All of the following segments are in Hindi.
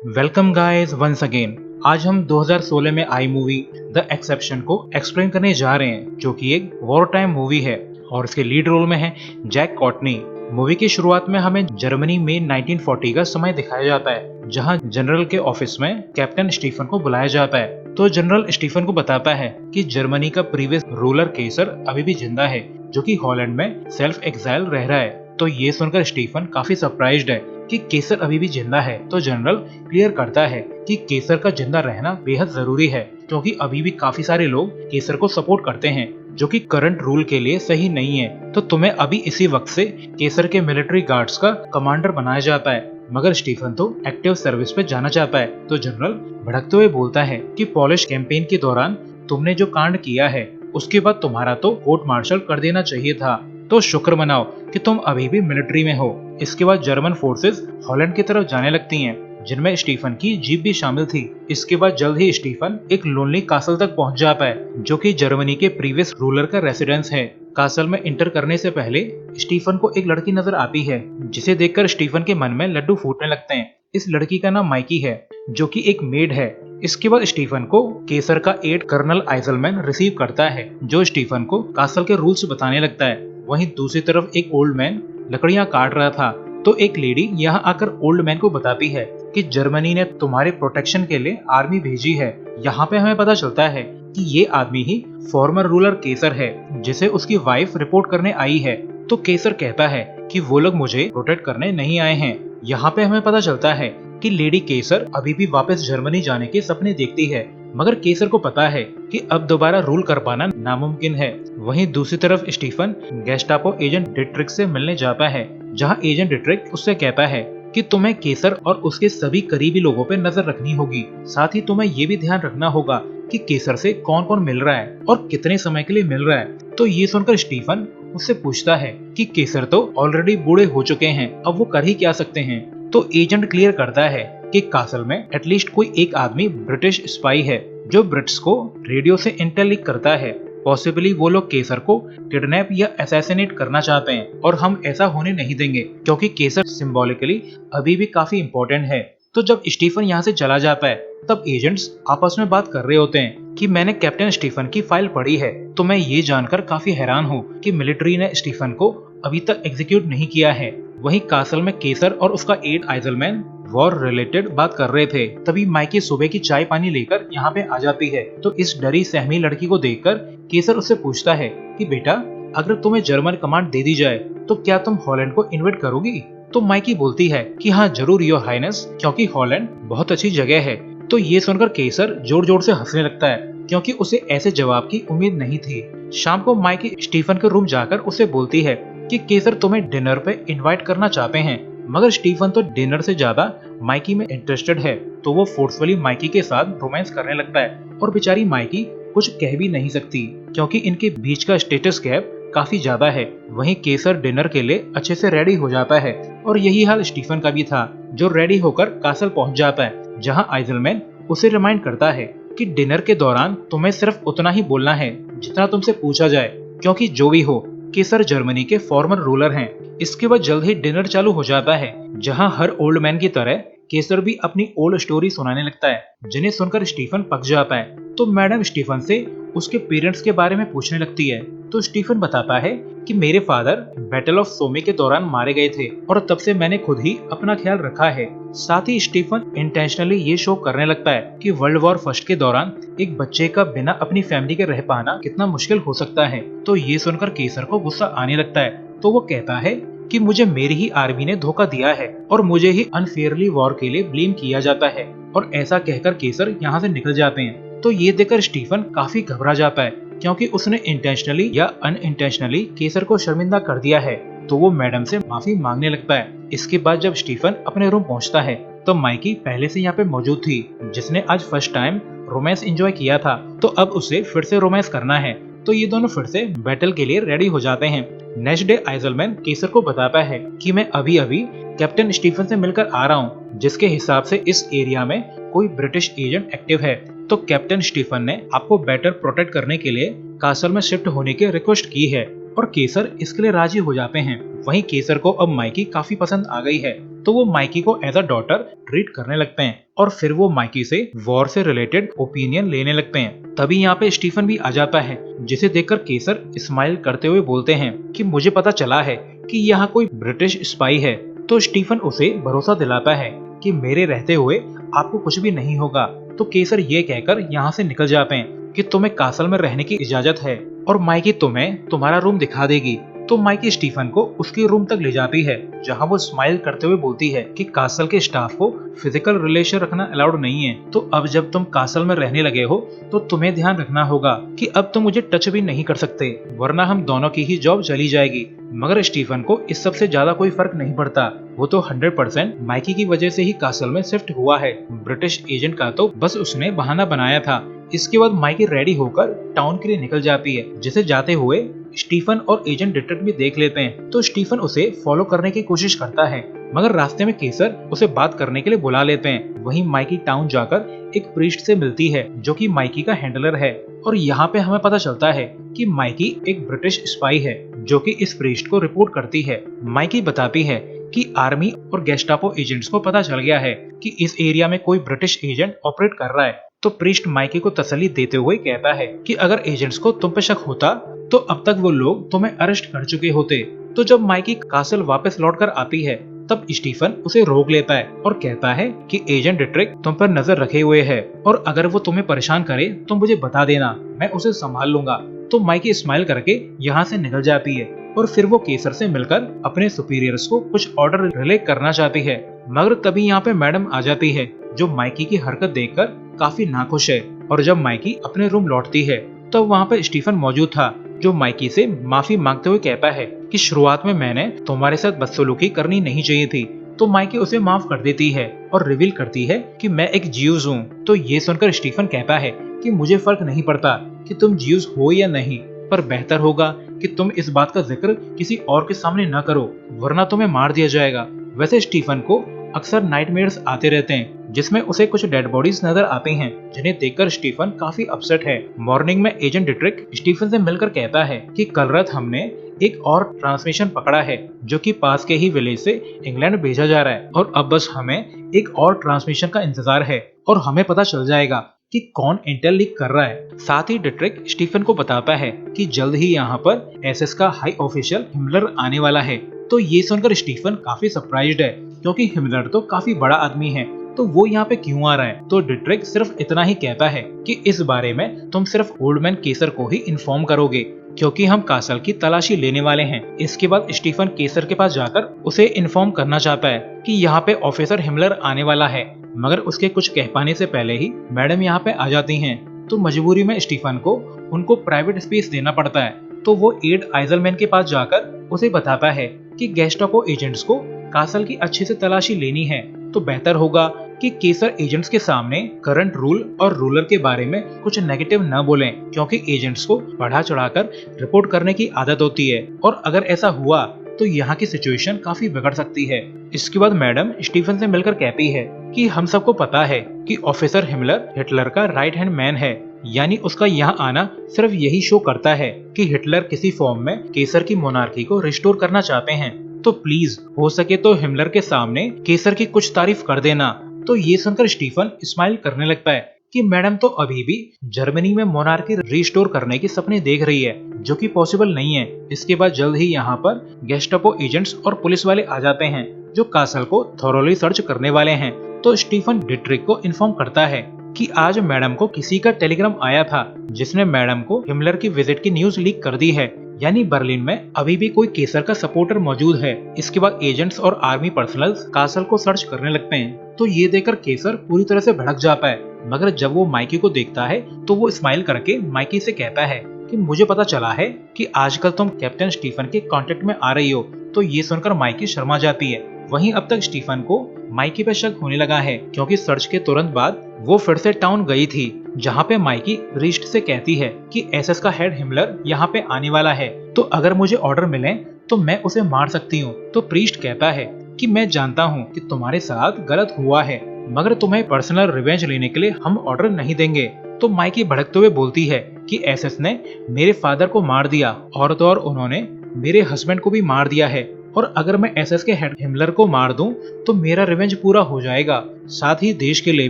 Welcome guys once again. आज हम 2016 में आई मूवी द एक्सेप्शन को एक्सप्लेन करने जा रहे हैं, जो कि एक वॉर टाइम मूवी है और इसके लीड रोल में है जैक कॉटनी। मूवी की शुरुआत में हमें जर्मनी में 1940 का समय दिखाया जाता है, जहां जनरल के ऑफिस में कैप्टन स्टीफन को बुलाया जाता है। तो जनरल स्टीफन को बताता है कि जर्मनी का प्रीवियस रूलर केसर अभी भी जिंदा है, जो कि हॉलैंड में सेल्फ एक्साइल रह रहा है। तो ये सुनकर स्टीफन काफी सरप्राइज्ड है कि केसर अभी भी जिंदा है। तो जनरल क्लियर करता है कि केसर का जिंदा रहना बेहद जरूरी है, क्योंकि अभी भी काफी सारे लोग केसर को सपोर्ट करते हैं, जो कि करंट रूल के लिए सही नहीं है। तो तुम्हें अभी इसी वक्त से केसर के मिलिट्री गार्ड्स का कमांडर बनाया जाता है, मगर स्टीफन तो एक्टिव सर्विस पे जाना चाहता है। तो जनरल भड़कते हुए बोलता है कि पॉलिश कैंपेन के दौरान तुमने जो कांड किया है, उसके बाद तुम्हारा तो कोर्ट मार्शल कर देना चाहिए था। तो शुक्र मनाओ कि तुम अभी भी मिलिट्री में हो। इसके बाद जर्मन फोर्सेस हॉलैंड की तरफ जाने लगती हैं, जिनमें स्टीफन की जीप भी शामिल थी। इसके बाद जल्द ही स्टीफन एक लोनली कासल तक पहुंच जाता है, जो कि जर्मनी के प्रीवियस रूलर का रेसिडेंस है। कासल में इंटर करने से पहले स्टीफन को एक लड़की नजर आती है, जिसे देखकर स्टीफन के मन में लड्डू फूटने लगते हैं। इस लड़की का नाम माइकी है, जो कि एक मेड है। इसके बाद स्टीफन को केसर का एड कर्नल आइजलमैन रिसीव करता है, जो स्टीफन को कासल के रूल्स बताने लगता है। वहीं दूसरी तरफ एक ओल्ड मैन लकड़ियां काट रहा था। तो एक लेडी यहाँ आकर ओल्ड मैन को बताती है कि जर्मनी ने तुम्हारे प्रोटेक्शन के लिए आर्मी भेजी है। यहाँ पे हमें पता चलता है कि ये आदमी ही फॉर्मर रूलर केसर है, जिसे उसकी वाइफ रिपोर्ट करने आई है। तो केसर कहता है कि वो लोग मुझे प्रोटेक्ट करने नहीं आए हैं। यहाँ पे हमें पता चलता है कि लेडी केसर अभी भी वापस जर्मनी जाने के सपने देखती है, मगर केसर को पता है कि अब दोबारा रूल कर पाना नामुमकिन है। वहीं दूसरी तरफ स्टीफन गेस्टापो एजेंट डिट्रिक से मिलने जाता है, जहां एजेंट डिट्रिक उससे कहता है कि तुम्हें केसर और उसके सभी करीबी लोगों पर नजर रखनी होगी। साथ ही तुम्हें ये भी ध्यान रखना होगा कि केसर से कौन कौन मिल रहा है और कितने समय के लिए मिल रहा है। तो ये सुनकर स्टीफन उससे पूछता है कि केसर तो ऑलरेडी बूढ़े हो चुके हैं, अब वो कर ही क्या सकते हैं। तो एजेंट क्लियर करता है कि कासल में एटलीस्ट कोई एक आदमी ब्रिटिश स्पाई है, जो ब्रिट्स को रेडियो से इंटेल लीक करता है। पॉसिबली वो लोग केसर को किडनैप या असैसिनेट करना चाहते हैं, और हम ऐसा होने नहीं देंगे, क्योंकि केसर सिंबॉलिकली अभी भी काफी इम्पोर्टेंट है। तो जब स्टीफन यहाँ से चला जाता है, तब एजेंट्स आपस में बात कर रहे होते हैं कि मैंने कैप्टन स्टीफन की फाइल पढ़ी है, तो मैं ये जानकर काफी हैरान हूँ कि मिलिट्री ने स्टीफन को अभी तक एग्जीक्यूट नहीं किया है। वहीं कासल में केसर और उसका एड आइजलमैन वॉर रिलेटेड बात कर रहे थे। तभी माइकी सुबह की चाय पानी लेकर यहाँ पे आ जाती है। तो इस डरी सहमी लड़की को देखकर केसर उससे पूछता है कि बेटा, अगर तुम्हें जर्मन कमांड दे दी जाए तो क्या तुम हॉलैंड को इन्वेट करोगी? तो माइकी बोलती है कि हाँ जरूर योर हाइनेस, क्योंकि हॉलैंड बहुत अच्छी जगह है। तो ये सुनकर केसर जोर जोर से हंसने लगता है, क्योंकि उसे ऐसे जवाब की उम्मीद नहीं थी। शाम को माइकी स्टीफन के रूम जाकर उसे बोलती है कि केसर तुम्हें डिनर पे इनवाइट करना चाहते हैं, मगर स्टीफन तो डिनर से ज्यादा माइकी में इंटरेस्टेड है। तो वो फोर्सफुली माइकी के साथ रोमांस करने लगता है, और बेचारी माइकी कुछ कह भी नहीं सकती, क्योंकि इनके बीच का स्टेटस गैप काफी ज्यादा है। वहीं केसर डिनर के लिए अच्छे से रेडी हो जाता है, और यही हाल स्टीफन का भी था, जो रेडी होकर कासल पहुंच जाता है, जहां आइजलमैन उसे रिमाइंड करता है कि डिनर के दौरान तुम्हें सिर्फ उतना ही बोलना है जितना तुमसे पूछा जाए, क्योंकि जो भी हो केसर जर्मनी के फॉर्मर रूलर हैं। इसके बाद जल्द ही डिनर चालू हो जाता है, जहां हर ओल्ड मैन की तरह केसर भी अपनी ओल्ड स्टोरी सुनाने लगता है, जिन्हें सुनकर स्टीफन पक जाता है। तो मैडम स्टीफन से उसके पेरेंट्स के बारे में पूछने लगती है। तो स्टीफन बताता है कि मेरे फादर बैटल ऑफ सोमे के दौरान मारे गए थे, और तब से मैंने खुद ही अपना ख्याल रखा है। साथ ही स्टीफन इंटेंशनली ये शो करने लगता है कि वर्ल्ड वॉर फर्स्ट के दौरान एक बच्चे का बिना अपनी फैमिली के रह पाना कितना मुश्किल हो सकता है। तो ये सुनकर केसर को गुस्सा आने लगता है। तो वो कहता है कि मुझे मेरी ही आर्मी ने धोखा दिया है, और मुझे ही अनफेयरली वॉर के लिए ब्लेम किया जाता है। और ऐसा कहकर केसर यहाँ से निकल जाते हैं। तो ये देखकर स्टीफन काफी घबरा जाता है, क्योंकि उसने इंटेंशनली या अनइंटेंशनली केसर को शर्मिंदा कर दिया है। तो वो मैडम से माफी मांगने लगता है। इसके बाद जब स्टीफन अपने रूम पहुंचता है, तो माइकी पहले से यहाँ पे मौजूद थी, जिसने आज फर्स्ट टाइम रोमांस एंजॉय किया था। तो अब उसे फिर से रोमांस करना है। तो ये दोनों फिर से बैटल के लिए रेडी हो जाते हैं। नेक्स्ट डे आइजलमैन केसर को बताता है कि मैं अभी अभी कैप्टन स्टीफन से मिलकर आ रहा हूँ, जिसके हिसाब से इस एरिया में कोई ब्रिटिश एजेंट एक्टिव है। तो कैप्टन स्टीफन ने आपको बेटर प्रोटेक्ट करने के लिए कासल में शिफ्ट होने की रिक्वेस्ट की है, और केसर इसके लिए राजी हो जाते हैं। वहीं केसर को अब माइकी काफी पसंद आ गई है, तो वो माइकी को एज अ डॉटर ट्रीट करने लगते हैं और फिर वो माइकी से वॉर से रिलेटेड ओपिनियन लेने लगते हैं। तभी यहाँ पे स्टीफन भी आ जाता है, जिसे देखकर केसर स्माइल करते हुए बोलते हैं कि मुझे पता चला है कि यहाँ कोई ब्रिटिश स्पाई है। तो स्टीफन उसे भरोसा दिलाता है कि मेरे रहते हुए आपको कुछ भी नहीं होगा। तो केसर ये कहकर यहाँ से निकल जाते हैं कि तुम्हें कासल में रहने की इजाजत है और माइकी तुम्हें तुम्हारा रूम दिखा देगी। तो माइकी स्टीफन को उसके रूम तक ले जाती है, जहां वो स्माइल करते हुए बोलती है कि कासल के स्टाफ को फिजिकल रिलेशन रखना अलाउड नहीं है। तो अब जब तुम कासल में रहने लगे हो तो तुम्हें ध्यान रखना होगा कि अब तुम मुझे टच भी नहीं कर सकते, वरना हम दोनों की ही जॉब चली जाएगी। मगर स्टीफन को इस सब से ज्यादा कोई फर्क नहीं पड़ता। वो तो 100% माइकी की वजह से ही कासल में शिफ्ट हुआ है। ब्रिटिश एजेंट का तो बस उसने बहाना बनाया था। इसके बाद माइकी रेडी होकर टाउन के लिए निकल जाती है, जिसे जाते हुए स्टीफन और एजेंट डिटेक्टिव भी देख लेते हैं। तो स्टीफन उसे फॉलो करने की कोशिश करता है, मगर रास्ते में केसर उसे बात करने के लिए बुला लेते हैं। वहीं माइकी टाउन जाकर एक प्रीस्ट से मिलती है, जो कि माइकी का हैंडलर है। और यहाँ पे हमें पता चलता है कि माइकी एक ब्रिटिश स्पाई है, जो कि इस प्रीस्ट को रिपोर्ट करती है। माइकी बताती है कि आर्मी और गेस्टापो एजेंट्स को पता चल गया है कि इस एरिया में कोई ब्रिटिश एजेंट ऑपरेट कर रहा है। तो प्रीस्ट माइकी को तसल्ली देते हुए कहता है कि अगर एजेंट्स को तुम पे शक होता तो अब तक वो लोग तुम्हें अरेस्ट कर चुके होते। तो जब माइकी कासल वापस लौटकर आती है, तब स्टीफन उसे रोक लेता है और कहता है कि एजेंट डिट्रिक तुम पर नजर रखे हुए है और अगर वो तुम्हें परेशान करे तो मुझे बता देना, मैं उसे संभाल लूंगा। तो माइकी स्माइल करके यहाँ से निकल जाती है और फिर वो केसर से मिलकर अपने सुपीरियर्स को कुछ ऑर्डर रिले करना चाहती है। मगर तभी यहाँ पे मैडम आ जाती है, जो माइकी की हरकत देखकर काफी नाखुश है। और जब माइकी अपने रूम लौटती है तो वहाँ पे स्टीफन मौजूद था, जो माइकी से माफी मांगते हुए कहता है कि शुरुआत में मैंने तुम्हारे साथ बदसलूकी करनी नहीं चाहिए थी। तो माइकी उसे माफ कर देती है और रिवील करती है कि मैं एक ज्यूज हूँ। तो ये सुनकर स्टीफन कहता है कि मुझे फर्क नहीं पड़ता कि तुम ज्यूज हो या नहीं, पर बेहतर होगा कि तुम इस बात का जिक्र किसी और के सामने न करो, वरना तुम्हें मार दिया जाएगा। वैसे स्टीफन को अक्सर नाइटमेयर्स आते रहते हैं, जिसमें उसे कुछ डेड बॉडीज नजर आते हैं, जिन्हें देखकर स्टीफन काफी अपसेट है। मॉर्निंग में एजेंट डिट्रिक स्टीफन से मिलकर कहता है कि कल रात हमने एक और ट्रांसमिशन पकड़ा है, जो कि पास के ही विलेज से इंग्लैंड भेजा जा रहा है और अब बस हमें एक और ट्रांसमिशन का इंतजार है और हमें पता चल जाएगा कि कौन इंटेल लीक कर रहा है। साथ ही डिट्रिक स्टीफन को बताता है कि जल्द ही यहाँ पर एसएस का हाई ऑफिशियल हिमलर आने वाला है। तो ये सुनकर स्टीफन काफी सरप्राइज्ड है, क्योंकि हिमलर तो काफी बड़ा आदमी है, तो वो यहाँ पे क्यों आ रहा है। तो डिट्रिक सिर्फ इतना ही कहता है कि इस बारे में तुम सिर्फ ओल्डमैन केसर को ही इन्फॉर्म करोगे, क्योंकि हम कासल की तलाशी लेने वाले हैं। इसके बाद स्टीफन केसर के पास जाकर उसे इन्फॉर्म करना चाहता है कि यहाँ पे ऑफिसर हिमलर आने वाला है, मगर उसके कुछ कह पाने से पहले ही मैडम यहाँ पे आ जाती हैं। तो मजबूरी में स्टीफन को उनको प्राइवेट स्पेस देना पड़ता है। तो वो एड आइजलमैन के पास जाकर उसे बताता है कि गेस्टापो एजेंट्स को कासल की अच्छे से तलाशी लेनी है, तो बेहतर होगा कि केसर एजेंट्स के सामने करंट रूल और रूलर के बारे में कुछ नेगेटिव न बोलें, क्योंकि एजेंट्स को बढ़ा चढ़ाकर रिपोर्ट करने की आदत होती है और अगर ऐसा हुआ तो यहाँ की सिचुएशन काफी बिगड़ सकती है। इसके बाद मैडम स्टीफन से मिलकर कहती है कि हम सबको पता है कि ऑफिसर हिमलर हिटलर का राइट हैंड मैन है, यानी उसका यहाँ आना सिर्फ यही शो करता है कि हिटलर किसी फॉर्म में केसर की मोनार्की को रिस्टोर करना चाहते हैं। तो प्लीज हो सके तो हिमलर के सामने केसर की कुछ तारीफ कर देना। तो ये सुनकर स्टीफन स्माइल करने लगता है कि मैडम तो अभी भी जर्मनी में मोनार्की रिस्टोर करने के सपने देख रही है, जो कि पॉसिबल नहीं है। इसके बाद जल्द ही यहाँ पर गेस्टापो एजेंट्स और पुलिस वाले आ जाते हैं, जो कासल को थॉरोली सर्च करने वाले हैं। तो स्टीफन डिट्रिक को इन्फॉर्म करता है कि आज मैडम को किसी का टेलीग्राम आया था, जिसने मैडम को हिमलर की विजिट की न्यूज लीक कर दी है, यानी बर्लिन में अभी भी कोई केसर का सपोर्टर मौजूद है। इसके बाद एजेंट्स और आर्मी पर्सनल्स कासल को सर्च करने लगते हैं। तो ये देखकर केसर पूरी तरह से भड़क जाता है, मगर जब वो माइकी को देखता है तो वो स्माइल करके माइकी से कहता है कि मुझे पता चला है कि आजकल तुम कैप्टन स्टीफन के कांटेक्ट में आ रही हो। तो ये सुनकर माइकी शर्मा जाती है। वहीं अब तक स्टीफन को माइकी पे शक होने लगा है, क्योंकि सर्च के तुरंत बाद वो फिर से टाउन गई थी, जहाँ पे माइकी प्रीस्ट से कहती है कि एसएस का हेड हिमलर यहाँ पे आने वाला है, तो अगर मुझे ऑर्डर मिले तो मैं उसे मार सकती हूँ। तो प्रीस्ट कहता है कि मैं जानता हूँ कि तुम्हारे साथ गलत हुआ है, मगर तुम्हें पर्सनल रिवेंज लेने के लिए हम ऑर्डर नहीं देंगे। तो माइकी भड़कते हुए बोलती है कि एसएस ने मेरे फादर को मार दिया और तो और उन्होंने मेरे हस्बैंड को भी मार दिया है। और अगर मैं एसएस के हेड हिमलर को मार दूं तो मेरा रिवेंज पूरा हो जाएगा, साथ ही देश के लिए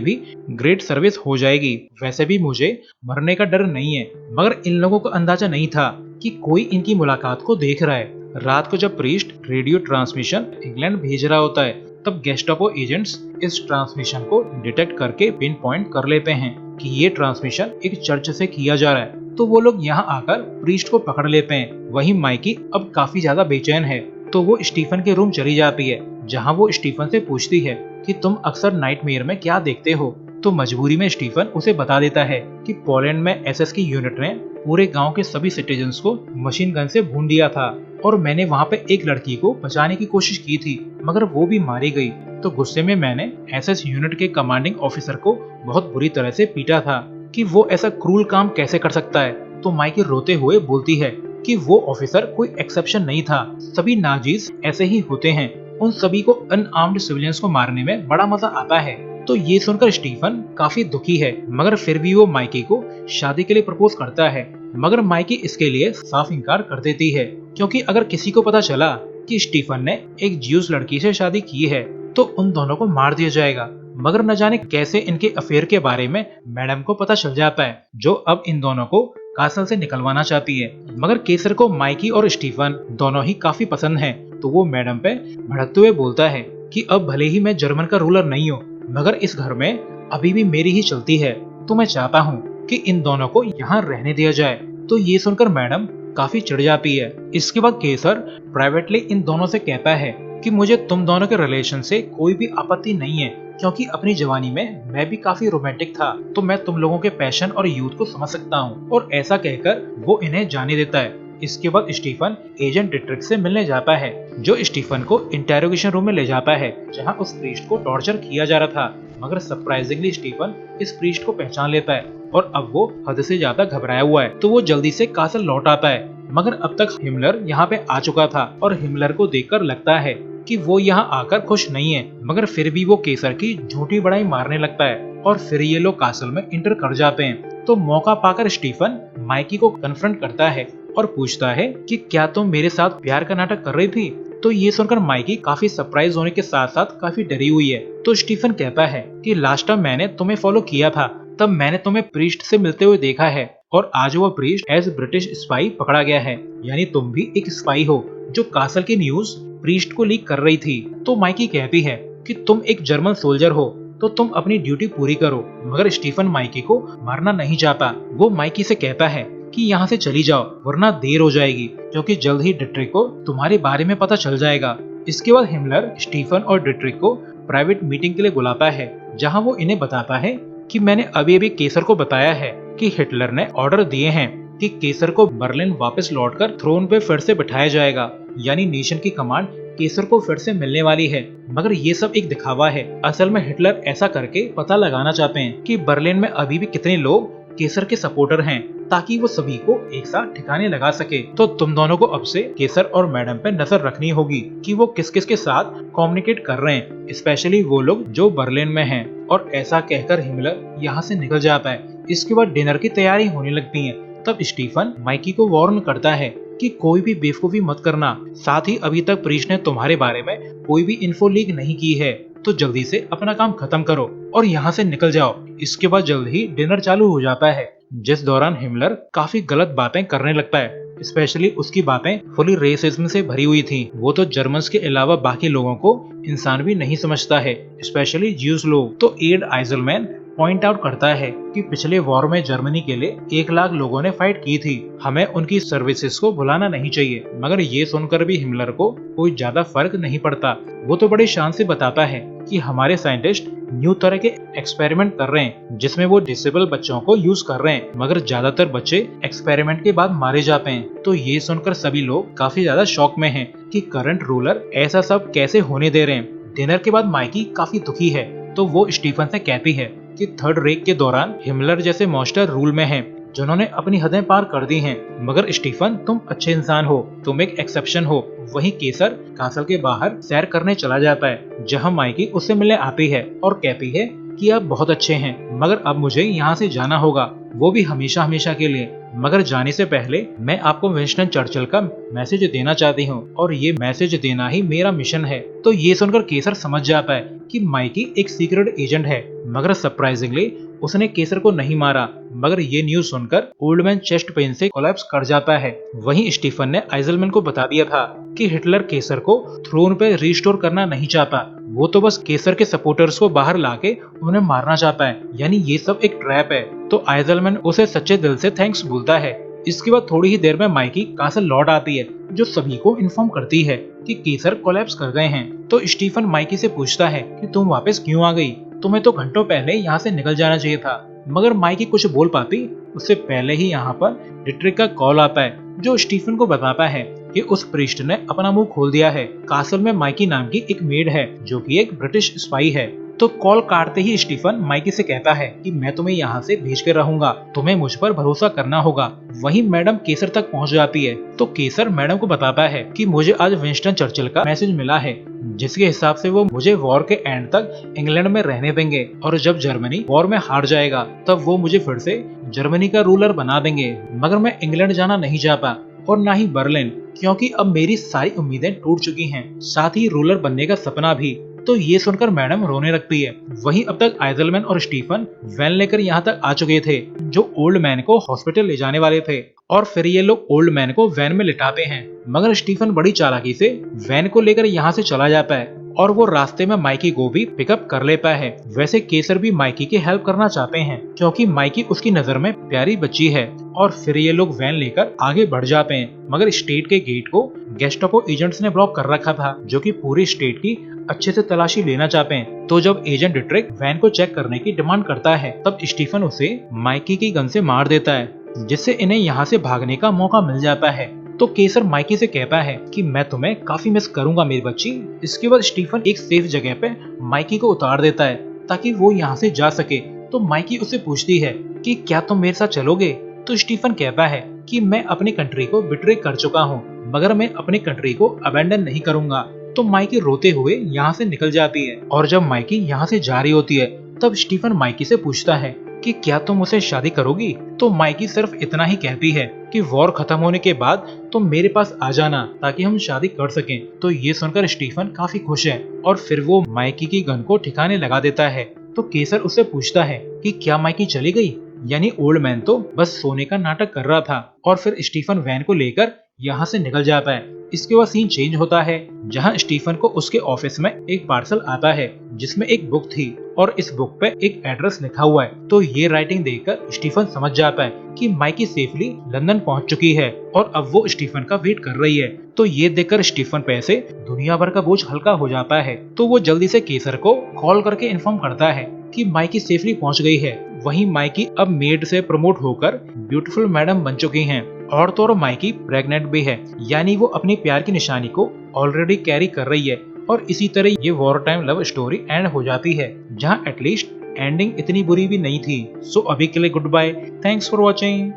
भी ग्रेट सर्विस हो जाएगी। वैसे भी मुझे मरने का डर नहीं है, मगर इन लोगों को अंदाजा नहीं था कि कोई इनकी मुलाकात को देख रहा है। रात को जब प्रीस्ट रेडियो ट्रांसमिशन इंग्लैंड भेज रहा होता है, तब गेस्टापो एजेंट्स इस ट्रांसमिशन को डिटेक्ट करके पिन पॉइंट कर लेते हैं कि ये ट्रांसमिशन एक चर्च से किया जा रहा है। तो वो लोग यहाँ आकर प्रीस्ट को पकड़ लेते हैं। वहीं माइकी अब काफी ज्यादा बेचैन है, तो वो स्टीफन के रूम चली जाती है, जहाँ वो स्टीफन से पूछती है कि तुम अक्सर नाइटमेयर में क्या देखते हो। तो मजबूरी में स्टीफन उसे बता देता है कि पोलैंड में एसएस की यूनिट ने पूरे गांव के सभी सिटीजन्स को मशीन गन से भून दिया था, और मैंने वहाँ पे एक लड़की को बचाने की कोशिश की थी, मगर वो भी मारी गई। तो गुस्से में मैंने एसएस यूनिट के कमांडिंग ऑफिसर को बहुत बुरी तरह से पीटा था कि वो ऐसा क्रूल काम कैसे कर सकता है। तो माइकी रोते हुए बोलती है कि वो ऑफिसर कोई एक्सेप्शन नहीं था, सभी नाजीज ऐसे ही होते हैं, उन सभी को अनआर्म्ड सिविलियंस को मारने में बड़ा मजा आता है। तो ये सुनकर स्टीफन काफी दुखी है, मगर फिर भी वो माइकी को शादी के लिए प्रपोज करता है, मगर माइकी इसके लिए साफ इनकार कर देती है, क्योंकि अगर किसी को पता चला कि स्टीफन ने एक ज्यूस लड़की से शादी की है तो उन दोनों को मार दिया जाएगा। मगर न जाने कैसे इनके अफेयर के बारे में मैडम को पता चल जाता है, जो अब इन दोनों को कासल से निकलवाना चाहती है। मगर केसर को माइकी और स्टीफन दोनों ही काफी पसंद हैं, तो वो मैडम पे भड़कते हुए बोलता है कि अब भले ही मैं जर्मन का रूलर नहीं हूँ, मगर इस घर में अभी भी मेरी ही चलती है, तो मैं चाहता हूँ कि इन दोनों को यहाँ रहने दिया जाए। तो ये सुनकर मैडम काफी चिढ़ जाती है। इसके बाद केसर प्राइवेटली इन दोनों से कहता है कि मुझे तुम दोनों के रिलेशन से कोई भी आपत्ति नहीं है, क्योंकि अपनी जवानी में मैं भी काफी रोमांटिक था, तो मैं तुम लोगों के पैशन और यूथ को समझ सकता हूँ। और ऐसा कहकर वो इन्हें जाने देता है। इसके बाद स्टीफन एजेंट डिट्रिक से मिलने जाता है, जो स्टीफन को इंटेरोगेशन रूम में ले जाता है, जहाँ उस प्रीस्ट को टॉर्चर किया जा रहा था। मगर सरप्राइजिंगली स्टीफन इस प्रीस्ट को पहचान लेता है, और अब वो हद से ज्यादा घबराया हुआ है, तो वो जल्दी से कासल लौट आता है। मगर अब तक हिमलर यहाँ पे आ चुका था, और हिमलर को देखकर लगता है कि वो यहाँ आकर खुश नहीं है, मगर फिर भी वो केसर की झूठी बड़ाई मारने लगता है, और फिर ये लोग कासल में इंटर कर जाते हैं। तो मौका पाकर स्टीफन माइकी को कन्फ्रंट करता है और पूछता है कि क्या तुम मेरे साथ प्यार का नाटक कर रही थी। तो ये सुनकर माइकी काफी सरप्राइज होने के साथ साथ काफी डरी हुई है। तो स्टीफन कहता है कि लास्ट टाइम मैंने तुम्हें फॉलो किया था, तब मैंने तुम्हें प्रीस्ट से मिलते हुए देखा है, और आज वो प्रीस्ट एज ब्रिटिश स्पाई पकड़ा गया है, यानी तुम भी एक स्पाई हो जो कासल की न्यूज प्रीस्ट को लीक कर रही थी। तो माइकी कहती है कि तुम एक जर्मन सोल्जर हो, तो तुम अपनी ड्यूटी पूरी करो। मगर स्टीफन माइकी को मारना नहीं चाहता। वो माइकी से कहता है कि यहाँ से चली जाओ, वरना देर हो जाएगी, क्योंकि जल्द ही डिट्रिक को तुम्हारे बारे में पता चल जाएगा। इसके बाद हिमलर स्टीफन और डिट्रिक को प्राइवेट मीटिंग के लिए बुलाता है, जहाँ वो इन्हें बताता है कि मैंने अभी अभी केसर को बताया है कि हिटलर ने ऑर्डर दिए हैं कि केसर को बर्लिन वापस लौटकर थ्रोन पे फिर से बिठाया जाएगा, यानी नेशन की कमांड केसर को फिर से मिलने वाली है। मगर ये सब एक दिखावा है। असल में हिटलर ऐसा करके पता लगाना चाहते हैं कि बर्लिन में अभी भी कितने लोग केसर के सपोर्टर हैं, ताकि वो सभी को एक साथ ठिकाने लगा सके। तो तुम दोनों को अब से केसर और मैडम पे नजर रखनी होगी कि वो किस किस के साथ कम्युनिकेट कर रहे हैं, स्पेशली वो लोग जो बर्लिन में हैं। और ऐसा कहकर हिमलर यहाँ से निकल जाता है। इसके बाद डिनर की तैयारी होने लगती है। तब स्टीफन माइकी को वार्न करता है कि कोई भी बेवकूफी मत करना, साथ ही अभी तक प्रीस्ट ने तुम्हारे बारे में कोई भी इन्फो लीक नहीं की है, तो जल्दी से अपना काम खत्म करो और यहाँ से निकल जाओ। इसके बाद जल्द ही डिनर चालू हो जाता है, जिस दौरान हिमलर काफी गलत बातें करने लगता है। स्पेशली उसकी बातें फुली रेसिज्म से भरी हुई थी। वो तो जर्मन्स के अलावा बाकी लोगों को इंसान भी नहीं समझता है, स्पेशली ज्यूस लोग। तो एड आइजलमैन पॉइंट आउट करता है कि पिछले वॉर में जर्मनी के लिए 1 लाख लोगों ने फाइट की थी, हमें उनकी सर्विसेज को भुलाना नहीं चाहिए। मगर ये सुनकर भी हिमलर को कोई ज्यादा फर्क नहीं पड़ता। वो तो बड़ी शान से बताता है कि हमारे साइंटिस्ट न्यू तरह के एक्सपेरिमेंट कर रहे हैं, जिसमें वो डिसेबल बच्चों को यूज कर रहे हैं, मगर ज्यादातर बच्चे एक्सपेरिमेंट के बाद मारे जाते हैं। तो ये सुनकर सभी लोग काफी ज्यादा शॉक में हैं कि करंट रूलर ऐसा सब कैसे होने दे रहे हैं। डिनर के बाद माइकी काफी दुखी है, तो वो स्टीफन से कहती है कि थर्ड रेक के दौरान हिमलर जैसे मॉन्स्टर रूल में हैं, जिन्होंने अपनी हदें पार कर दी हैं। मगर स्टीफन, तुम अच्छे इंसान हो, तुम एक एक्सेप्शन हो। वहीं केसर कासल के बाहर सैर करने चला जाता है, जहां माइकी उससे मिलने आती है और कहती है कि आप बहुत अच्छे हैं, मगर अब मुझे यहाँ से जाना होगा। वो भी हमेशा हमेशा के लिए। मगर जाने से पहले मैं आपको विंस्टन चर्चिल का मैसेज देना चाहती हूँ और ये मैसेज देना ही मेरा मिशन है। तो ये सुनकर केसर समझ जाता है कि माइकी एक सीक्रेट एजेंट है, मगर सरप्राइजिंगली उसने केसर को नहीं मारा। मगर ये न्यूज सुनकर ओल्डमैन चेस्ट पेन से कोलैप्स कर जाता है। वहीं स्टीफन ने आइजलमैन को बता दिया था कि हिटलर केसर को थ्रोन पे रिस्टोर करना नहीं चाहता, वो तो बस केसर के सपोर्टर्स को बाहर लाके उन्हें मारना चाहता है, यानी ये सब एक ट्रैप है। तो आइजलमैन उसे सच्चे दिल से थैंक्स बोलता है। इसके बाद थोड़ी ही देर में माइकी कासल लौट आती है, जो सभी को इन्फॉर्म करती है कि केसर कोलैप्स कर गए हैं। तो स्टीफन माइकी से पूछता है कि तुम वापस क्यों आ गई, तुम्हें तो घंटों पहले यहाँ से निकल जाना चाहिए था। मगर माइकी कुछ बोल पाती उससे पहले ही यहाँ पर डिट्रिक का कॉल आता है, जो स्टीफन को बताता है कि उस प्रीस्ट ने अपना मुंह खोल दिया है। कासल में माइकी नाम की एक मेड है जो कि एक ब्रिटिश स्पाई है। तो कॉल काटते ही स्टीफन माइकी से कहता है कि मैं तुम्हें यहाँ से भेज कर रहूंगा, तुम्हें मुझ पर भरोसा करना होगा। वहीं मैडम केसर तक पहुँच जाती है। तो केसर मैडम को बताता है कि मुझे आज विंस्टन चर्चिल का मैसेज मिला है, जिसके हिसाब से वो मुझे वॉर के एंड तक इंग्लैंड में रहने देंगे और जब जर्मनी वॉर में हार जाएगा तब वो मुझे फिर से जर्मनी का रूलर बना देंगे। मगर मैं इंग्लैंड जाना नहीं चाहता और ना ही बर्लिन, क्योंकि अब मेरी सारी उम्मीदें टूट चुकी हैं, साथ ही रूलर बनने का सपना भी। तो ये सुनकर मैडम रोने लगती है। वहीं अब तक आइजलमैन और स्टीफन वैन लेकर यहाँ तक आ चुके थे, जो ओल्ड मैन को हॉस्पिटल ले जाने वाले थे। और फिर ये लोग ओल्ड मैन को वैन में लिटाते हैं, मगर स्टीफन बड़ी चालाकी से वैन को लेकर यहाँ से चला जाता है और वो रास्ते में माइकी को भी पिकअप कर लेता है। वैसे केसर भी माइकी की हेल्प करना चाहते हैं, क्योंकि माइकी उसकी नजर में प्यारी बच्ची है। और फिर ये लोग वैन लेकर आगे बढ़ जाते हैं, मगर स्टेट के गेट को गेस्टापो एजेंट्स ने ब्लॉक कर रखा था, जो कि पूरी स्टेट की अच्छे से तलाशी लेना चाहते हैं। तो जब एजेंट डिट्रिक वैन को चेक करने की डिमांड करता है, तब स्टीफन उसे माइकी की गन से मार देता है, जिससे इन्हें यहाँ से भागने का मौका मिल जाता है। तो केसर माइकी से कहता है कि मैं तुम्हें काफी मिस करूंगा मेरी बच्ची। इसके बाद स्टीफन एक सेफ जगह पे माइकी को उतार देता है ताकि वो यहाँ से जा सके। तो माइकी उससे पूछती है कि क्या तुम मेरे साथ चलोगे। तो स्टीफन कहता है कि मैं अपनी कंट्री को बिट्रे कर चुका हूँ, मगर मैं अपनी कंट्री को अबेंडन नहीं करूंगा। तो माइकी रोते हुए यहाँ से निकल जाती है और जब माइकी यहाँ से जा रही होती है, तब स्टीफन माइकी से पूछता है कि क्या तुम मुझसे शादी करोगी। तो माइकी सिर्फ इतना ही कहती है कि वॉर खत्म होने के बाद तुम मेरे पास आ जाना ताकि हम शादी कर सकें। तो ये सुनकर स्टीफन काफी खुश है और फिर वो माइकी की गन को ठिकाने लगा देता है। तो केसर उससे पूछता है कि क्या माइकी चली गई, यानी ओल्ड मैन तो बस सोने का नाटक कर रहा था। और फिर स्टीफन वैन को लेकर यहाँ से निकल जाता है। इसके बाद सीन चेंज होता है, जहाँ स्टीफन को उसके ऑफिस में एक पार्सल आता है जिसमें एक बुक थी और इस बुक पे एक एड्रेस लिखा हुआ है। तो ये राइटिंग देखकर स्टीफन समझ जाता है कि माइकी सेफली लंदन पहुंच चुकी है और अब वो स्टीफन का वेट कर रही है। तो ये देखकर स्टीफन पे से दुनिया भर का बोझ हल्का हो जाता है। तो वो जल्दी से केसर को कॉल करके इन्फॉर्म करता है कि माइकी सेफली पहुंच गई है। वहीं माइकी अब मेड से प्रमोट होकर ब्यूटीफुल मैडम बन चुकी हैं और तो और माइकी प्रेग्नेंट भी है, यानी वो अपनी प्यार की निशानी को ऑलरेडी कैरी कर रही है। और इसी तरह ये war time love story and हो जाती है, जहाँ एटलीस्ट एंडिंग इतनी बुरी भी नहीं थी। सो अभी के लिए good bye, thanks for watching.